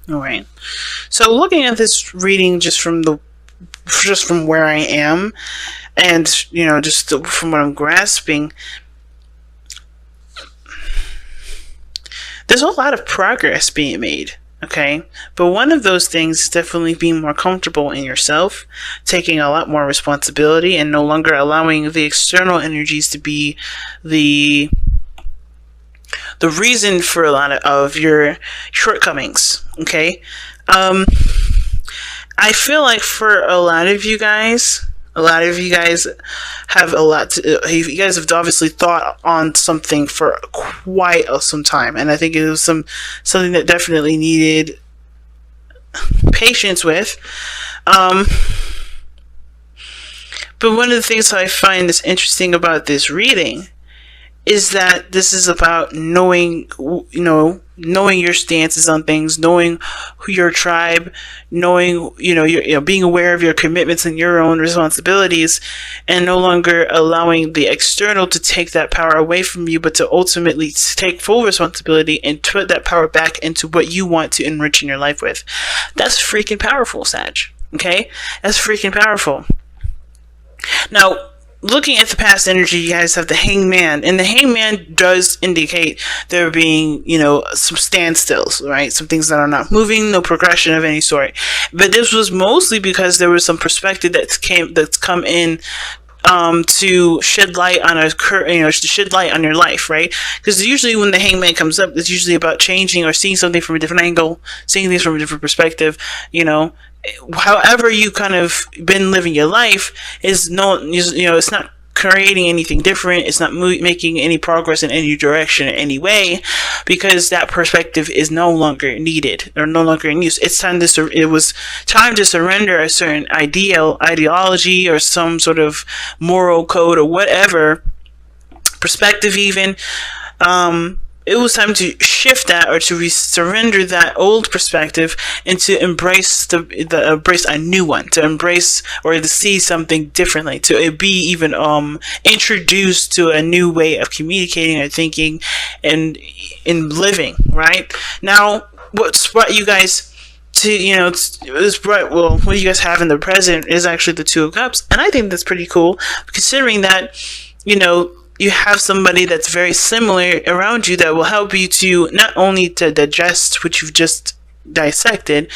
All right. So looking at this reading just from where I am, and just from what I'm grasping, there's a lot of progress being made. Okay, but one of those things is definitely being more comfortable in yourself, taking a lot more responsibility, and no longer allowing the external energies to be the reason for a lot of your shortcomings. Okay, I feel like for a lot of you guys have a lot to. You guys have obviously thought on something for quite some time, and I think it was something that definitely needed patience with. Um, but one of the things I find is interesting about this reading is that this is about knowing your stances on things, knowing who your tribe, knowing, being aware of your commitments and your own responsibilities, and no longer allowing the external to take that power away from you, but to ultimately take full responsibility and put that power back into what you want to enrich in your life with. That's freaking powerful, Sag. Okay? That's freaking powerful. Now, looking at the past energy, you guys have the Hangman, and the Hangman does indicate there being, some standstills, right? Some things that are not moving, no progression of any sort. But this was mostly because there was some perspective that's come in to shed light on to shed light on your life, right? Because usually when the Hangman comes up, it's usually about changing or seeing something from a different angle, seeing things from a different perspective, however you kind of been living your life is it's not creating anything different. It's not making any progress in any direction in any way, because that perspective is no longer needed or no longer in use. It was time to surrender a certain ideology or some sort of moral code or whatever perspective even. It was time to shift that, or to surrender that old perspective, and to embrace embrace a new one, to embrace or to see something differently, to be even introduced to a new way of communicating or thinking and in living. Right now, what's brought you guys to what you guys have in the present is actually the Two of Cups, and I think that's pretty cool, considering that you have somebody that's very similar around you that will help you to not only to digest what you've just dissected,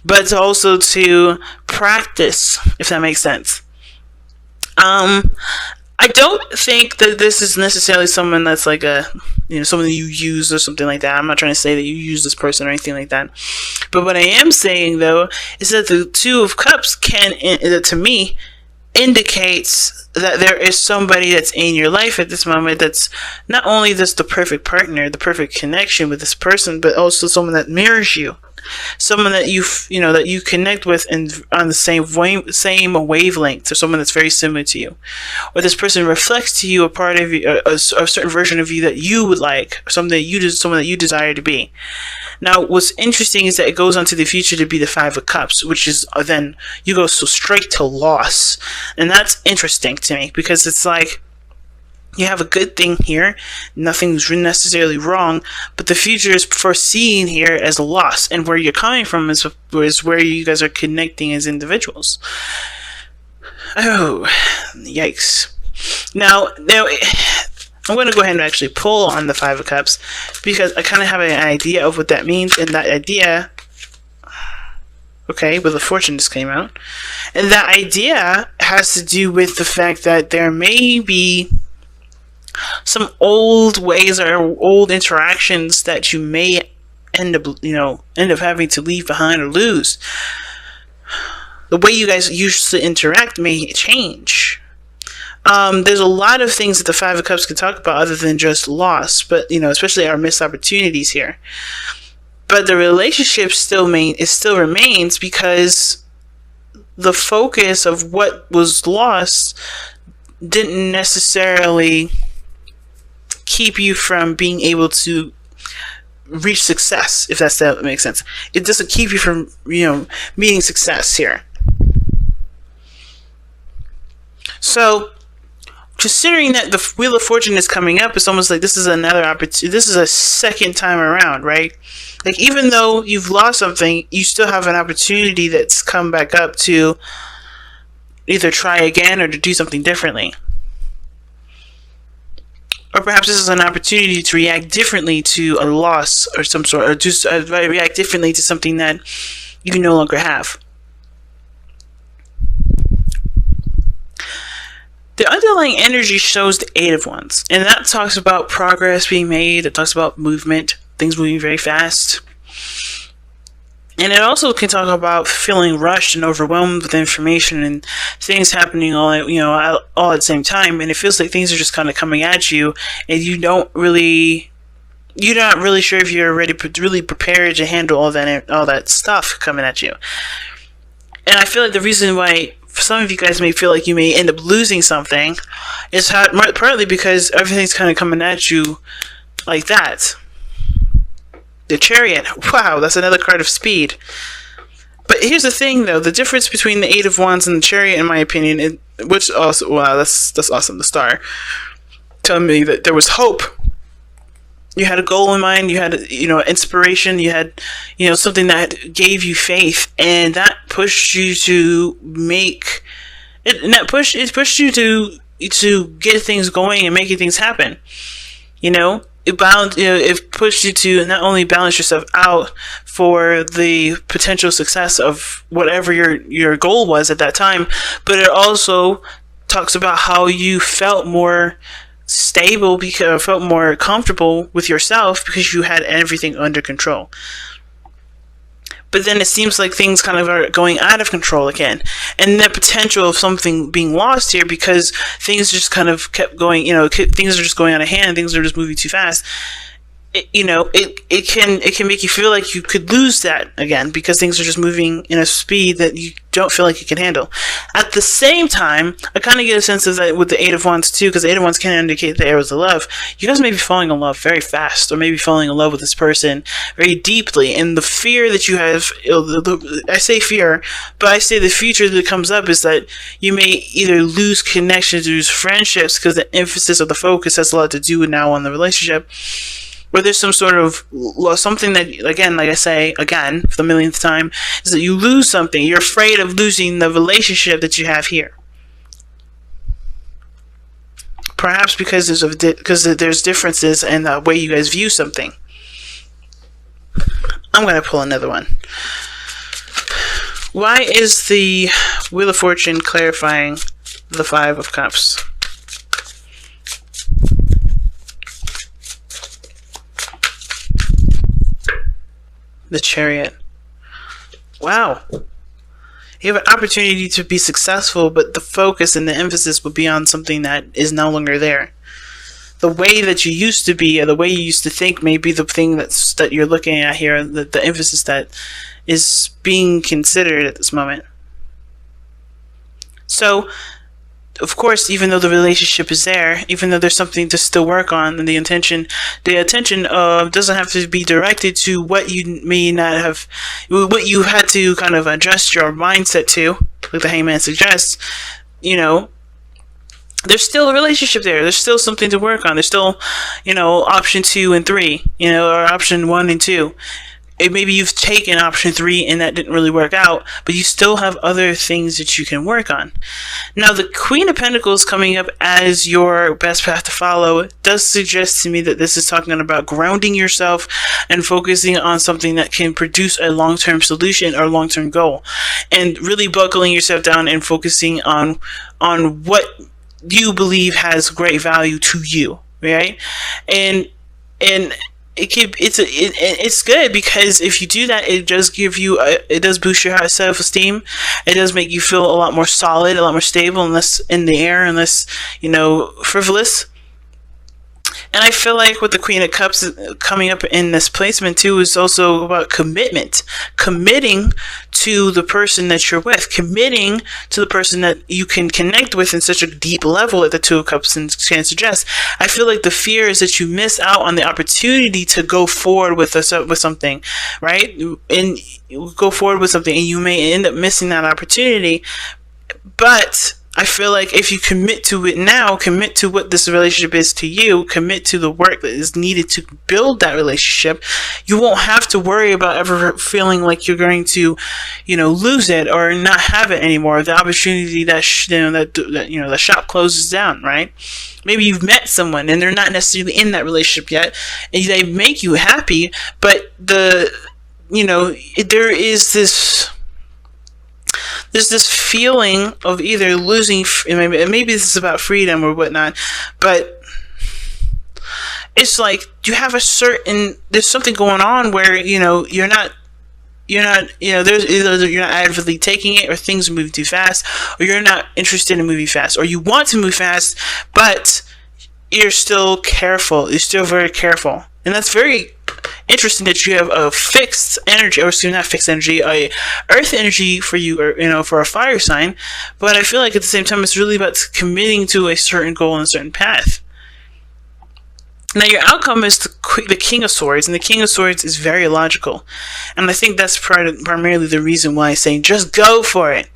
but also to practice, if that makes sense. I don't think that this is necessarily someone that's like someone that you use or something like that. I'm not trying to say that you use this person or anything like that. But what I am saying, though, is that the Two of Cups to me, indicates that there is somebody that's in your life at this moment that's not only just the perfect partner, the perfect connection with this person, but also someone that mirrors you, someone that that you connect with and on the same wavelength, or someone that's very similar to you, or this person reflects to you a part of you, a certain version of you that you would like, or someone that you desire to be. Now, what's interesting is that it goes on to the future to be the Five of Cups, which is then you go so straight to loss. And that's interesting to me, because it's like you have a good thing here, nothing's necessarily wrong, but the future is foreseen here as a loss, and where you're coming from is where you guys are connecting as individuals. Oh, yikes. Now, I'm going to go ahead and actually pull on the Five of Cups, because I kind of have an idea of what that means, and that idea, okay, but the Fortune just came out, and that idea has to do with the fact that there may be some old ways or old interactions that you may end up having to leave behind or lose. The way you guys used to interact may change. There's a lot of things that the Five of Cups can talk about other than just loss, but especially our missed opportunities here. But the relationship still remains, because the focus of what was lost didn't necessarily keep you from being able to reach success, if that makes sense. It doesn't keep you from meeting success here. So considering that the Wheel of Fortune is coming up, it's almost like this is another opportunity. This is a second time around, right? Like, even though you've lost something, you still have an opportunity that's come back up to either try again or to do something differently. Or perhaps this is an opportunity to react differently to a loss or some sort, or just react differently to something that you no longer have. The underlying energy shows the Eight of Wands, and that talks about progress being made. It talks about movement, things moving very fast. And it also can talk about feeling rushed and overwhelmed with information and things happening all at the same time. And it feels like things are just kind of coming at you, and you're not really sure if you're really prepared to handle all that stuff coming at you. And I feel like the reason why some of you guys may feel like you may end up losing something is partly because everything's kind of coming at you like that. The Chariot. Wow, that's another card of speed. But here's the thing, though. The difference between the Eight of Wands and the Chariot, in my opinion, which also, wow, that's awesome. The Star telling me that there was hope. You had a goal in mind. You had, inspiration. You had, something that gave you faith, and that pushed you to make it. And that pushed you to get things going and making things happen. It pushed you to not only balance yourself out for the potential success of whatever your goal was at that time, but it also talks about how you felt more stable, because felt more comfortable with yourself because you had everything under control. But then it seems like things kind of are going out of control again, and the potential of something being lost here because things just kind of kept going. Things are just going out of hand. Things are just moving too fast. It can make you feel like you could lose that again because things are just moving in a speed that you don't feel like you can handle. At the same time, I kind of get a sense of that with the Eight of Wands too, because the Eight of Wands can indicate the arrows of love. You guys may be falling in love very fast, or maybe falling in love with this person very deeply, and the fear that you have, I say fear, but I say the future that comes up is that you may either lose connections, lose friendships, because the emphasis of the focus has a lot to do now on the relationship. Where there's some sort of something that, again, like I say again for the millionth time, is that you lose something. You're afraid of losing the relationship that you have here. Perhaps because there's differences in the way you guys view something. I'm going to pull another one. Why is the Wheel of Fortune clarifying the Five of Cups? The Chariot. Wow. You have an opportunity to be successful, but the focus and the emphasis will be on something that is no longer there. The way that you used to be, or the way you used to think, may be the thing that you're looking at here, the emphasis that is being considered at this moment. So, of course, even though the relationship is there, even though there's something to still work on, and the attention doesn't have to be directed to what you may not have, what you had to kind of adjust your mindset to, like the Hangman suggests. There's still a relationship there. There's still something to work on. There's still, option 2 and 3, or option 1 and 2. Maybe you've taken option 3 and that didn't really work out, but you still have other things that you can work on. Now, the Queen of Pentacles coming up as your best path to follow does suggest to me that this is talking about grounding yourself and focusing on something that can produce a long-term solution or long-term goal, and really buckling yourself down and focusing on what you believe has great value to you, right? And it's good because if you do that, it does it does boost your self-esteem. It does make you feel a lot more solid, a lot more stable, and less in the air, and less, frivolous. And I feel like with the Queen of Cups coming up in this placement too is also about commitment. Committing to the person that you're with. Committing to the person that you can connect with in such a deep level that the Two of Cups can suggest. I feel like the fear is that you miss out on the opportunity to go forward with something, right? And go forward with something, and you may end up missing that opportunity. But I feel like if you commit to it now, commit to what this relationship is to you, commit to the work that is needed to build that relationship, you won't have to worry about ever feeling like you're going to, lose it or not have it anymore. The opportunity that the shop closes down, right? Maybe you've met someone and they're not necessarily in that relationship yet, and they make you happy, but there is this. There's this feeling of either losing, maybe this is about freedom or whatnot, but it's like you have there's something going on where, you're not there's either you're not actively taking it, or things are moving too fast, or you're not interested in moving fast, or you want to move fast, but you're still careful. You're still very careful. And that's very interesting that you have a fixed energy, or not fixed energy, a earth energy for you, or for a fire sign. But I feel like at the same time, it's really about committing to a certain goal and a certain path. Now, your outcome is the King of Swords, and the King of Swords is very logical. And I think that's primarily the reason why I say just go for it.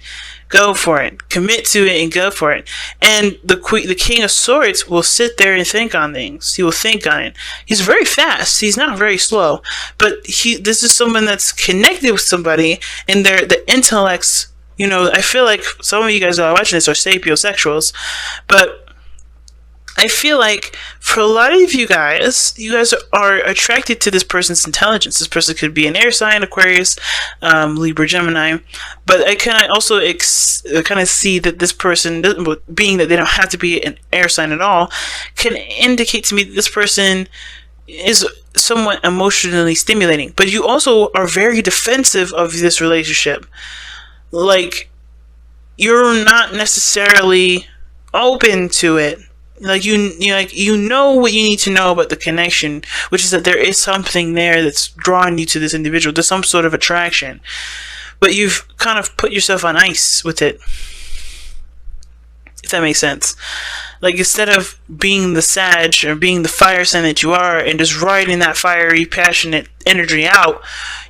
Go for it. Commit to it and go for it. And the King of Swords will sit there and think on things. He will think on it. He's very fast. He's not very slow. But this is someone that's connected with somebody, and the intellects. I feel like some of you guys that are watching this are sapiosexuals, but I feel like for a lot of you guys are attracted to this person's intelligence. This person could be an air sign, Aquarius, Libra, Gemini. But I can also kind of see that this person, being that they don't have to be an air sign at all, can indicate to me that this person is somewhat emotionally stimulating. But you also are very defensive of this relationship. Like, you're not necessarily open to it. Like you know what you need to know about the connection, which is that there is something there that's drawing you to this individual. There's some sort of attraction, but you've kind of put yourself on ice with it, if that makes sense. Like, instead of being the Sag or being the fire sign that you are and just riding that fiery, passionate energy out,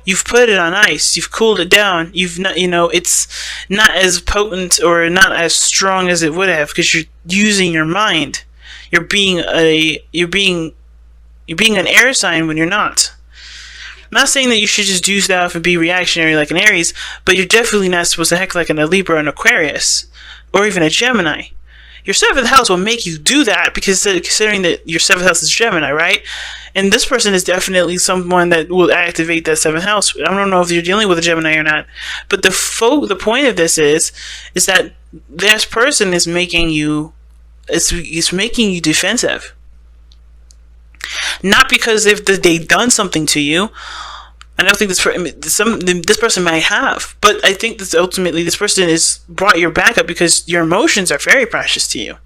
you've put it on ice. You've cooled it down. You've not, it's not as potent or not as strong as it would have, because you're using your mind. You're being an air sign when you're not. I'm not saying that you should just do stuff and be reactionary like an Aries, but you're definitely not supposed to act like a Libra or an Aquarius, or even a Gemini. Your 7th house will make you do that, because considering that your 7th house is Gemini, right? And this person is definitely someone that will activate that 7th house. I don't know if you're dealing with a Gemini or not, but the point of this is that this person is making you, it's making you defensive. Not because they've done something to you. I don't think this person might have, but I think that ultimately this person has brought your back up because your emotions are very precious to you.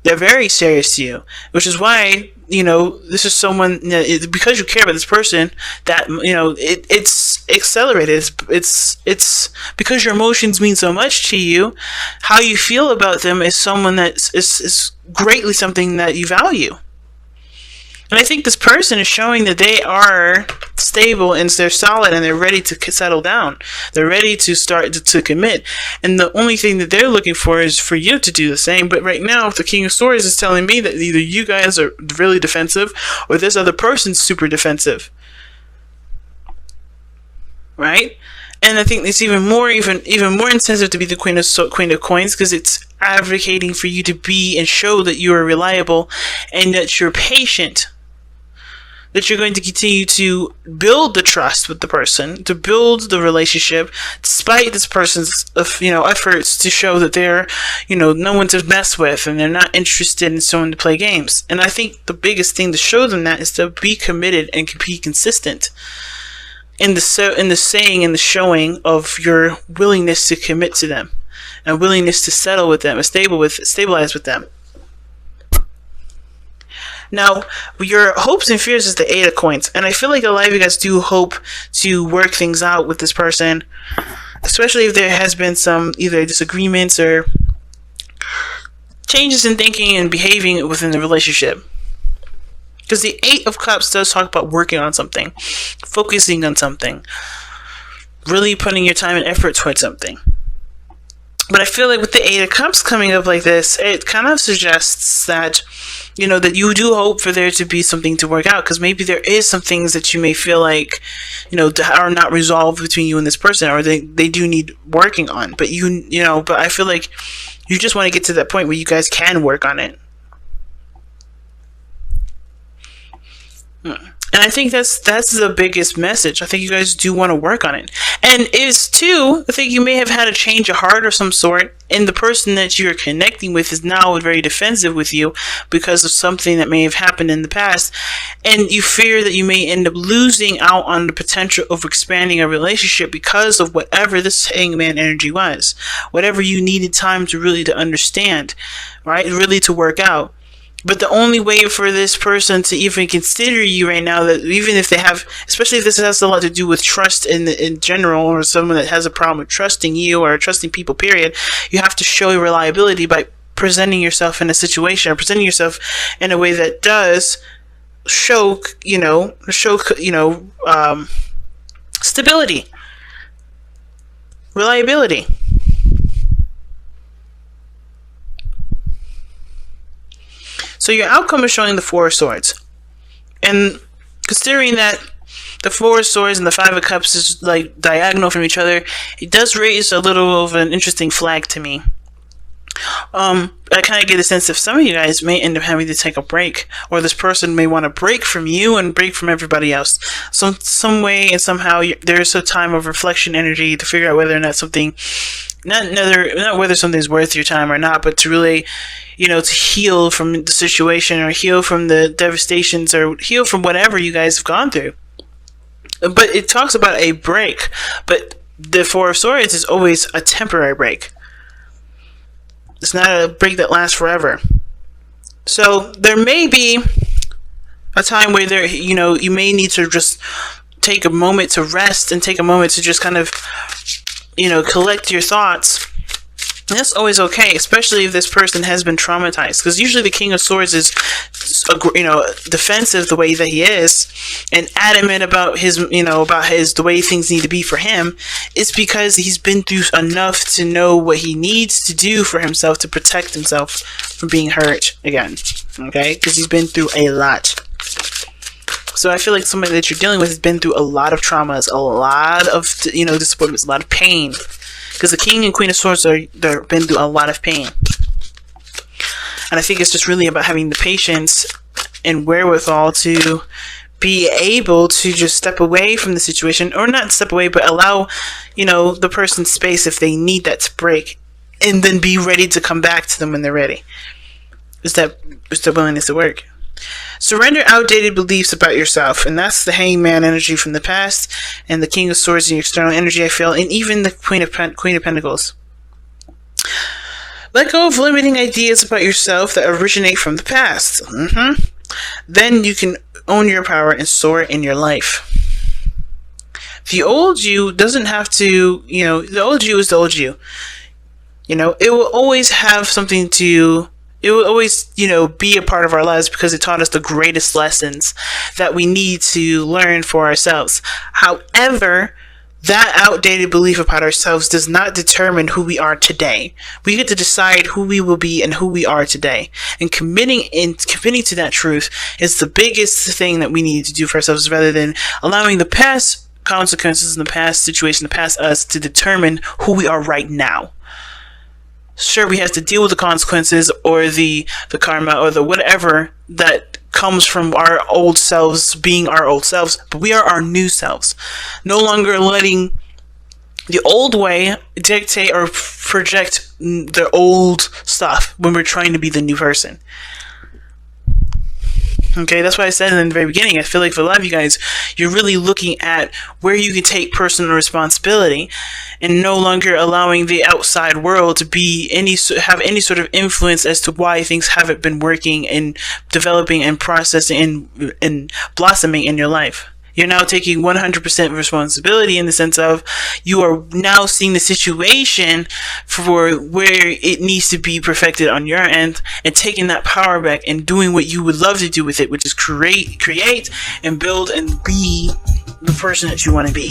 They're very serious to you, which is why, this is someone, because you care about this person, that, it's accelerated. It's because your emotions mean so much to you. How you feel about them is someone that is greatly something that you value. And I think this person is showing that they are stable and they're solid and they're ready to settle down. They're ready to start to commit. And the only thing that they're looking for is for you to do the same. But right now, the King of Swords is telling me that either you guys are really defensive or this other person's super defensive. Right? And I think it's even more incentive to be the Queen of Coins, because it's advocating for you to be and show that you are reliable and that you're patient. That you're going to continue to build the trust with the person, to build the relationship, despite this person's, efforts to show that they're, no one to mess with, and they're not interested in someone to play games. And I think the biggest thing to show them that is to be committed and be consistent in the saying and the showing of your willingness to commit to them, and willingness to settle with them, and stabilize with them. Now, your hopes and fears is the 8 of Coins, and I feel like a lot of you guys do hope to work things out with this person, especially if there has been some either disagreements or changes in thinking and behaving within the relationship. Because the 8 of Cups does talk about working on something, focusing on something, really putting your time and effort towards something. But I feel like with the Eight of Cups coming up like this, it kind of suggests that, that you do hope for there to be something to work out, because maybe there is some things that you may feel like, are not resolved between you and this person, or they do need working on. But but I feel like you just want to get to that point where you guys can work on it. And I think that's the biggest message. I think you guys do want to work on it. And I think you may have had a change of heart of some sort, and the person that you're connecting with is now very defensive with you because of something that may have happened in the past, and you fear that you may end up losing out on the potential of expanding a relationship because of whatever this Hangman energy was, whatever you needed time to really to understand, right? Really to work out. But the only way for this person to even consider you right now, that even if they have, especially if this has a lot to do with trust in general, or someone that has a problem with trusting you or trusting people, period, you have to show your reliability by presenting yourself in a situation, or presenting yourself in a way that does show stability, reliability. So your outcome is showing the Four of Swords. And considering that the Four of Swords and the Five of Cups is like diagonal from each other, it does raise a little of an interesting flag to me. I kind of get a sense of some of you guys may end up having to take a break, or this person may want to break from you and break from everybody else. So some way and somehow there's a time of reflection energy to figure out whether or not something, not whether something's worth your time or not, but to really, to heal from the situation, or heal from the devastations, or heal from whatever you guys have gone through. But it talks about a break, but the Four of Swords is always a temporary break. It's not a break that lasts forever. So there may be a time where you may need to just take a moment to rest, and take a moment to just kind of, collect your thoughts. And that's always okay, especially if this person has been traumatized, because usually the King of Swords is, defensive the way that he is, and adamant about the way things need to be for him. It's because he's been through enough to know what he needs to do for himself to protect himself from being hurt again. Okay, because he's been through a lot. So I feel like somebody that you're dealing with has been through a lot of traumas, a lot of disappointments, a lot of pain. Because the King and Queen of Swords they've been through a lot of pain. And I think it's just really about having the patience and wherewithal to be able to just step away from the situation, or not step away, but allow, the person space if they need that to break, and then be ready to come back to them when they're ready. It's the willingness to work. Surrender outdated beliefs about yourself, and that's the Hangman energy from the past, and the King of Swords, the external energy I feel, and even the Queen of Pentacles. Let go of limiting ideas about yourself that originate from the past. Then you can own your power and soar in your life. The old you doesn't have to, the old you is the old you. It will always have something to... It will always, be a part of our lives, because it taught us the greatest lessons that we need to learn for ourselves. However, that outdated belief about ourselves does not determine who we are today. We get to decide who we will be and who we are today. And committing to that truth is the biggest thing that we need to do for ourselves, rather than allowing the past consequences and the past situation, the past us, to determine who we are right now. Sure, we have to deal with the consequences, or the karma, or the whatever that comes from our old selves being our old selves, but we are our new selves. No longer letting the old way dictate or project the old stuff when we're trying to be the new person. Okay, that's why I said in the very beginning, I feel like for a lot of you guys, you're really looking at where you can take personal responsibility, and no longer allowing the outside world to have any sort of influence as to why things haven't been working and developing and processing and blossoming in your life. You're now taking 100% responsibility, in the sense of you are now seeing the situation for where it needs to be perfected on your end, and taking that power back and doing what you would love to do with it, which is create and build and be the person that you want to be.